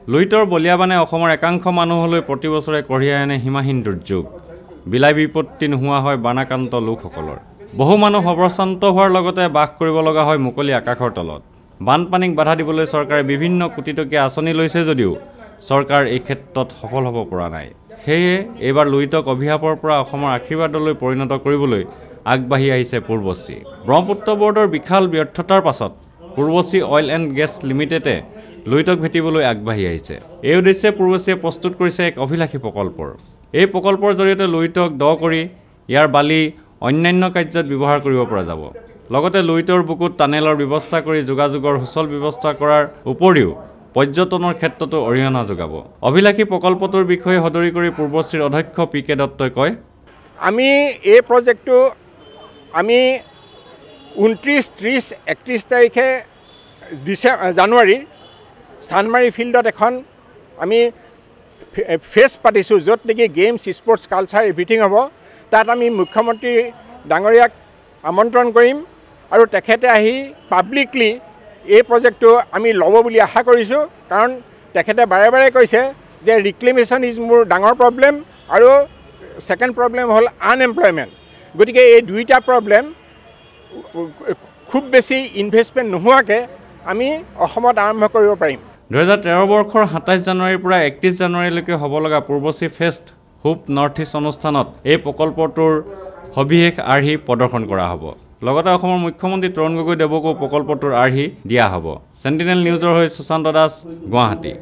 লুইতৰ বলিয়াবানে অসমৰ একাংশ মানুহলৈ প্ৰতি বছৰে কঢ়িয়াই আনে সীমাহীন দুৰ্যোগ বিলাই বিপত্তি নোহোৱা হয় বানাক্ৰান্ত লোকসকলৰ বহু মানুহ অৱস্থান্ত হোৱাৰ লগতে বাস কৰিব লগা হয় মুকলি আকাশৰ তলত বানপানীক বাধা দিবলৈ চৰকাৰে বিভিন্ন কোটিটকীয়া আঁচনি লৈছে যদিও চৰকাৰ এই ক্ষেত্ৰত সফল হ'ব পৰা নাই সেয়ে এইবাৰ লুইতক অভিশাপৰ পৰা অসমৰ আশীৰ্বাদলৈ পৰিণত কৰিবলৈ আগবাঢ়ি আহিছে পূৰ্বশ্ৰী ব্ৰহ্মপুত্ৰ বৰ্ডৰ বিশাল ব্যৰ্থতাৰ পাছত পূৰ্বশ্ৰী অইল এণ্ড গেছ লিমিটেডে লুইতক ভেটিবলৈ আগবাঢ়ি আহিছে এই উদ্দেশ্যে পূৰ্বশ্ৰীয়ে প্ৰস্তুত কৰিছে এক অভিলাষী প্ৰকল্পৰ এই প্ৰকল্পৰ জৰিয়তে লুইতক দ কৰি ইয়াৰ বালি অন্যান্য কাৰ্যত ব্যৱহাৰ কৰিব পৰা যাব লগতে লুইতৰ বুকুত টানেলৰ ব্যৱস্থা কৰি যোগাযোগৰ সুচল ব্যৱস্থা কৰাৰ উপৰিও পৰ্যটনৰ ক্ষেত্ৰতো অৰিহণা যোগাব অভিলাষী প্ৰকল্পটোৰ বিষয়ে সদৰি কৰি পূৰ্বশ্ৰীৰ অধ্যক্ষ পি কে দত্তই কয় আমি এই প্ৰজেক্টটো আমি 29, 30, 31 তাৰিখে জানুৱাৰীৰ চানমাৰী ফিল্ডত এখন আমি ফেষ্ট পাতিছোঁ য'ত নেকি গেমছ স্পৰ্টছ কালচাৰ এভৰিথিং হ'ব তাত আমি মুখ্যমন্ত্ৰী ডাঙৰীয়াক আমন্ত্ৰণ কৰিম আৰু তেখেতে আহি পাব্লিকলি এই প্ৰজেক্টটো আমি ল'ব বুলি আশা কৰিছোঁ কাৰণ তেখেতে বাৰে বাৰে কৈছে যে ৰিক্লেমেশ্যন ইজ মোৰ ডাঙৰ প্ৰব্লেম আৰু ছেকেণ্ড প্ৰব্লেম হ'ল আনএমপ্লয়মেণ্ট গতিকে এই দুইটা প্ৰব্লেম খুব বেছি ইনভেষ্টমেণ্ট নোহোৱাকৈ আমি অসমত আৰম্ভ কৰিব পাৰিম 2013 বৰ্ষৰ 27 জানুৱাৰীৰ পৰা 31 জানুৱাৰীলৈকে হ'ব লগা পূৰ্বশ্ৰী ফেষ্ট হুপ নৰ্থ ইষ্ট অনুষ্ঠানত এই প্ৰকল্পটোৰ সবিশেষ আৰ্হি প্ৰদৰ্শন কৰা হ'ব লগতে অসমৰ মুখ্যমন্ত্ৰী তৰুণ গগৈ দেৱকো প্ৰকল্পটোৰ আৰ্হি দিয়া হ'ব সেন্টিনেল নিউজৰ হৈ সুশান্ত দাস গুৱাহাটী